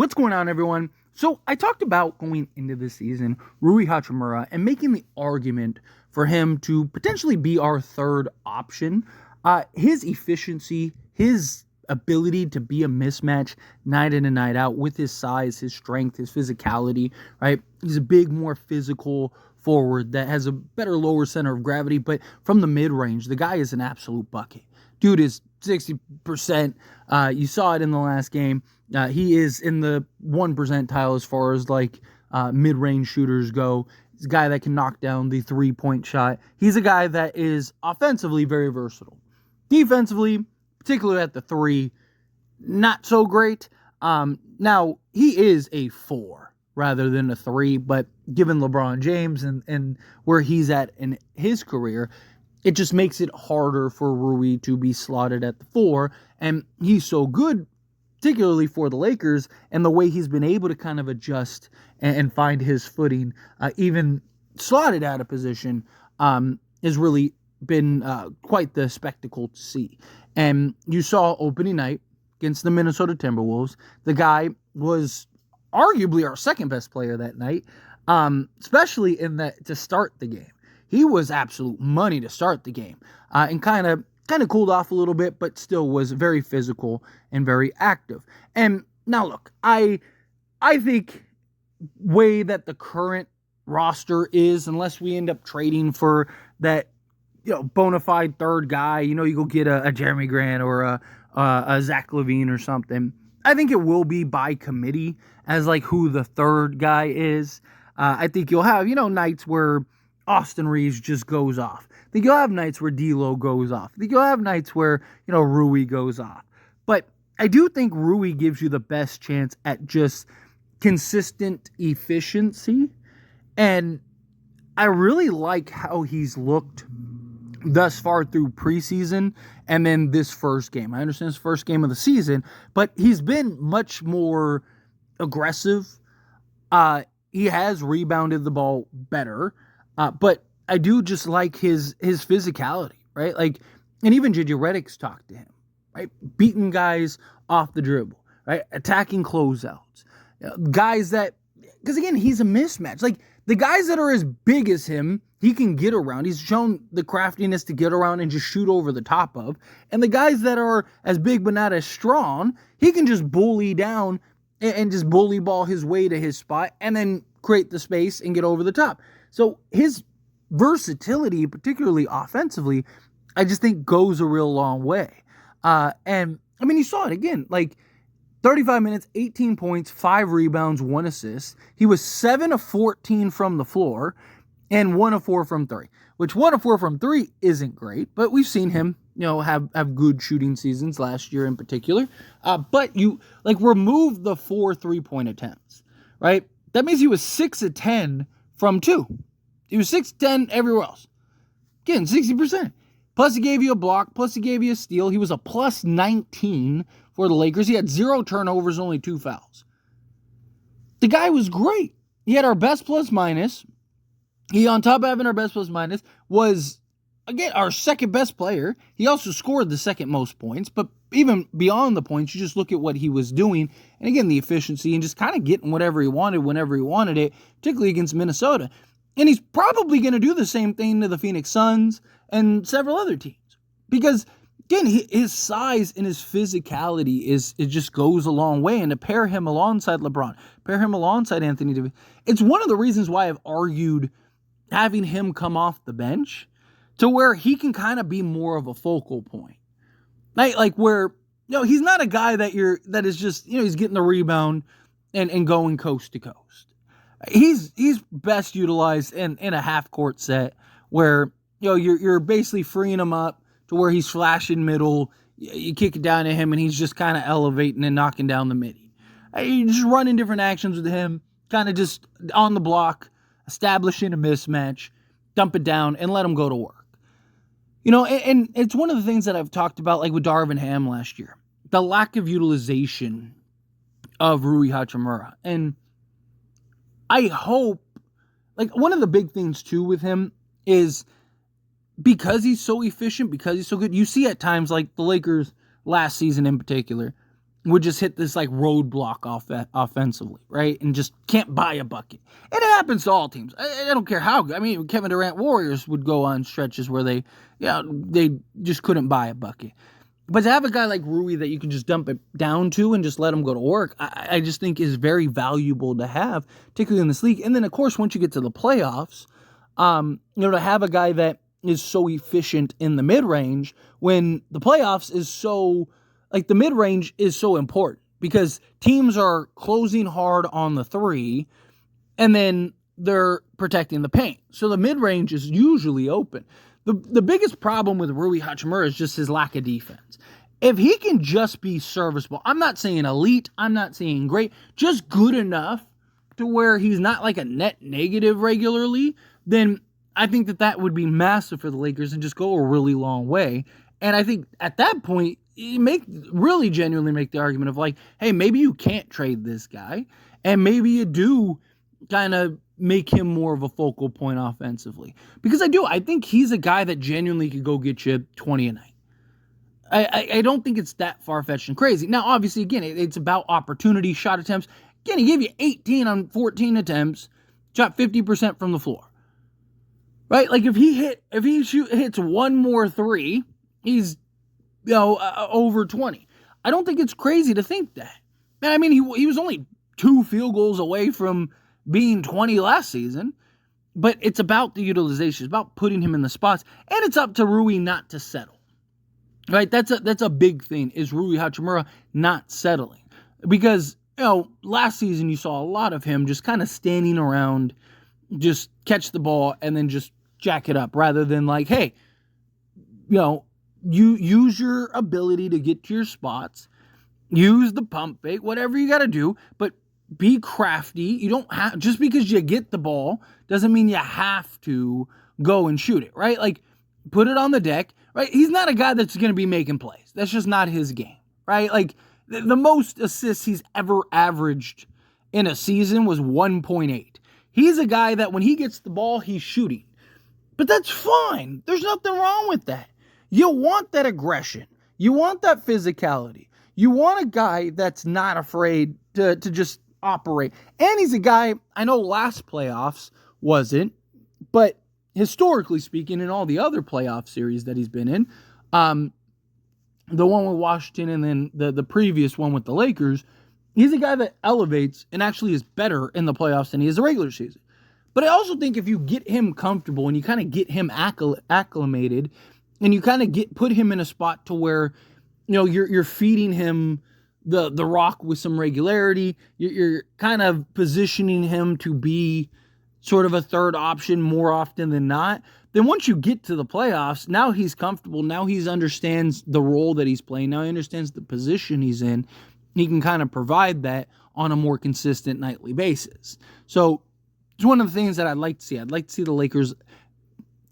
What's going on, everyone? So I talked about going into this season, Rui Hachimura, and making the argument for him to potentially be our third option. His efficiency, his ability to be a mismatch night in and night out with his size, his strength, his physicality, right? He's a big, more physical forward that has a better lower center of gravity, but from the mid-range, the guy is an absolute bucket. Dude is 60%. You saw it in the last game. He is in the 1 percentile as far as mid-range shooters go. He's a guy that can knock down the three-point shot. He's a guy that is offensively very versatile. Defensively, particularly at the three, not so great. Now, he is a 4 rather than a 3, but given LeBron James and where he's at in his career, it just makes it harder for Rui to be slotted at the 4, and he's so good, particularly for the Lakers, and the way he's been able to kind of adjust and find his footing, even slotted out of position, has really been quite the spectacle to see. And you saw opening night against the Minnesota Timberwolves. The guy was arguably our second best player that night, especially to start the game. He was absolute money to start the game, and kind of cooled off a little bit, but still was very physical and very active. And now look, I think way that the current roster is, unless we end up trading for that, bona fide third guy, you go get a Jeremy Grant or a Zach LaVine or something. I think it will be by committee as who the third guy is. I think you'll have, nights where Austin Reeves just goes off. I think you'll have nights where D'Lo goes off. I think you'll have nights where, Rui goes off. But I do think Rui gives you the best chance at just consistent efficiency. And I really like how he's looked thus far through preseason and then this first game. I understand it's the first game of the season, but he's been much more aggressive. He has rebounded the ball better. But I do just like his physicality, right? And even JJ Redick's talked to him, right? Beating guys off the dribble, right? Attacking closeouts. Guys that, because again, he's a mismatch. The guys that are as big as him, he can get around. He's shown the craftiness to get around and just shoot over the top of. And the guys that are as big but not as strong, he can just bully down and just bully ball his way to his spot and then create the space and get over the top. So his versatility, particularly offensively, I just think goes a real long way. And I mean, you saw it again, 35 minutes, 18 points, 5 rebounds, 1 assist. He was 7 of 14 from the floor and 1 of 4 from 3, which 1 of 4 from 3 isn't great, but we've seen him, have good shooting seasons last year in particular. But you remove the 4 3-point attempts, right? That means he was 6 of 10 from 2. He was 6-10 everywhere else. Again, 60%. Plus he gave you a block. Plus he gave you a steal. He was a plus 19 for the Lakers. He had 0 turnovers, only 2 fouls. The guy was great. He had our best plus minus. He, on top of having our best plus minus, was, again, our second best player. He also scored the second most points. But even beyond the points, you just look at what he was doing. And again, the efficiency and just kind of getting whatever he wanted whenever he wanted it, particularly against Minnesota. And he's probably going to do the same thing to the Phoenix Suns and several other teams. Because, again, his size and his physicality it just goes a long way. And to pair him alongside LeBron, pair him alongside Anthony Davis, it's one of the reasons why I've argued having him come off the bench to where he can kind of be more of a focal point. Where, he's not a guy that is just, he's getting the rebound and going coast to coast. He's best utilized in a half-court set where, you're basically freeing him up to where he's flashing middle, you kick it down to him, and he's just kind of elevating and knocking down the midi. You just running different actions with him, kind of just on the block, establishing a mismatch, dump it down, and let him go to work. And it's one of the things that I've talked about, with Darvin Ham last year, the lack of utilization of Rui Hachimura. And I hope, one of the big things, too, with him is because he's so efficient, because he's so good, you see at times, the Lakers last season in particular, would just hit this like roadblock offensively, right? And just can't buy a bucket. And it happens to all teams. I don't care how good. I mean, Kevin Durant Warriors would go on stretches where they just couldn't buy a bucket. But to have a guy like Rui that you can just dump it down to and just let him go to work, I just think is very valuable to have, particularly in this league. And then, of course, once you get to the playoffs, to have a guy that is so efficient in the mid-range when the playoffs is so... Like, the mid-range is so important because teams are closing hard on the three, and then they're protecting the paint. So the mid-range is usually open. The biggest problem with Rui Hachimura is just his lack of defense. If he can just be serviceable, I'm not saying elite, I'm not saying great, just good enough to where he's not like a net negative regularly, then I think that would be massive for the Lakers and just go a really long way. And I think at that point, you genuinely make the argument of like, hey, maybe you can't trade this guy, and maybe you do kind of make him more of a focal point offensively. Because I think he's a guy that genuinely could go get you 20 a night. I don't think it's that far-fetched and crazy. Now, obviously, again, it's about opportunity, shot attempts. Again, he gave you 18 on 14 attempts, shot 50% from the floor. Right? Like, if he hits one more three, he's over 20. I don't think it's crazy to think that. I mean, he was only 2 field goals away from being 20 last season, but it's about the utilization. It's about putting him in the spots, and it's up to Rui not to settle. Right? That's a big thing, is Rui Hachimura not settling. Because, last season you saw a lot of him just kind of standing around, just catch the ball, and then just jack it up, rather than like, hey, you use your ability to get to your spots, use the pump fake, whatever you got to do, but be crafty. You don't have, just because you get the ball doesn't mean you have to go and shoot it, right? Like, put it on the deck, right? He's not a guy that's going to be making plays. That's just not his game, right? Like, the most assists he's ever averaged in a season was 1.8. He's a guy that when he gets the ball, he's shooting. But that's fine. There's nothing wrong with that. You want that aggression. You want that physicality. You want a guy that's not afraid to just operate. And he's a guy, I know last playoffs wasn't, but historically speaking, in all the other playoff series that he's been in, the one with Washington and then the previous one with the Lakers, he's a guy that elevates and actually is better in the playoffs than he is the regular season. But I also think if you get him comfortable and you kind of get him acclimated, and you kind of put him in a spot to where, you're feeding him the rock with some regularity. You're kind of positioning him to be sort of a third option more often than not. Then once you get to the playoffs, now he's comfortable. Now he understands the role that he's playing. Now he understands the position he's in. He can kind of provide that on a more consistent nightly basis. So it's one of the things that I'd like to see. I'd like to see the Lakers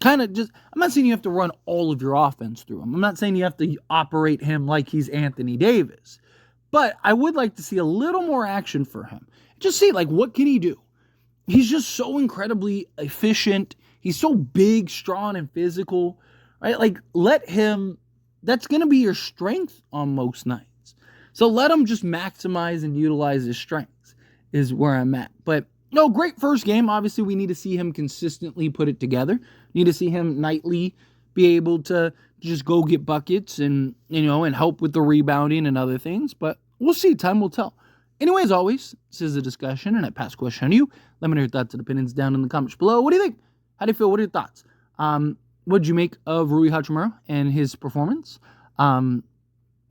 kind of just, I'm not saying you have to run all of your offense through him. I'm not saying you have to operate him like he's Anthony Davis. But I would like to see a little more action for him. Just see, like, what can he do? He's just so incredibly efficient. He's so big, strong, and physical. Right? Like, let him, that's going to be your strength on most nights. So let him just maximize and utilize his strengths is where I'm at. But great first game. Obviously, we need to see him consistently put it together. Need to see him nightly be able to just go get buckets and, and help with the rebounding and other things. But we'll see. Time will tell. Anyway, as always, this is a discussion, and I pass the question on you. Let me know your thoughts and opinions down in the comments below. What do you think? How do you feel? What are your thoughts? What did you make of Rui Hachimura and his performance? Do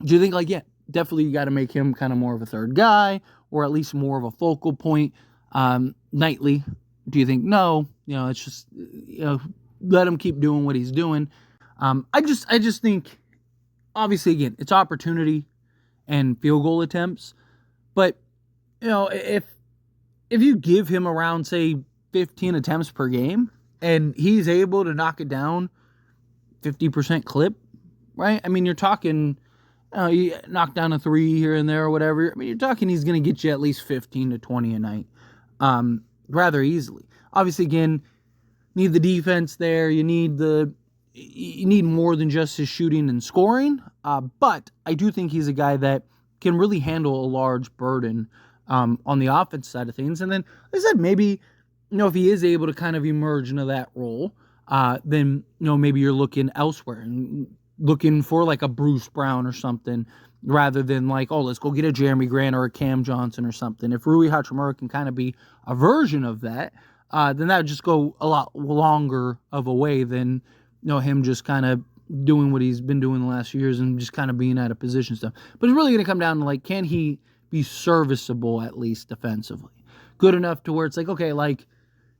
you think, definitely you got to make him kind of more of a third guy, or at least more of a focal point nightly? Do you think no? It's just let him keep doing what he's doing. I just think, obviously, again, it's opportunity and field goal attempts, but if you give him around, say, 15 attempts per game, and he's able to knock it down 50% clip, right? I mean, you're talking, you knock down a 3 here and there or whatever. I mean, you're talking he's going to get you at least 15 to 20 a night, rather easily. Obviously, again, need the defense there. You need more than just his shooting and scoring. But I do think he's a guy that can really handle a large burden on the offense side of things. And then, like I said, maybe, if he is able to kind of emerge into that role, then, maybe you're looking elsewhere and looking for like a Bruce Brown or something, rather than like, oh, let's go get a Jeremy Grant or a Cam Johnson or something. If Rui Hachimura can kind of be a version of that, then that would just go a lot longer of a way than, him just kind of doing what he's been doing the last few years and just kind of being out of position stuff. But it's really going to come down to, like, can he be serviceable at least defensively? Good enough to where it's like, okay, like,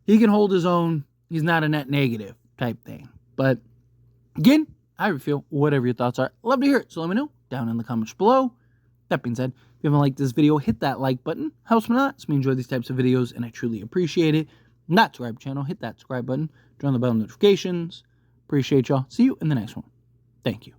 he can hold his own. He's not a net negative type thing. But, again, how you feel, whatever your thoughts are, love to hear it. So let me know down in the comments below. That being said, if you haven't liked this video, hit that like button. Helps me a lot. It's me enjoy these types of videos, and I truly appreciate it. Not subscribe channel, hit that subscribe button. Turn on the bell notifications. Appreciate y'all. See you in the next one. Thank you.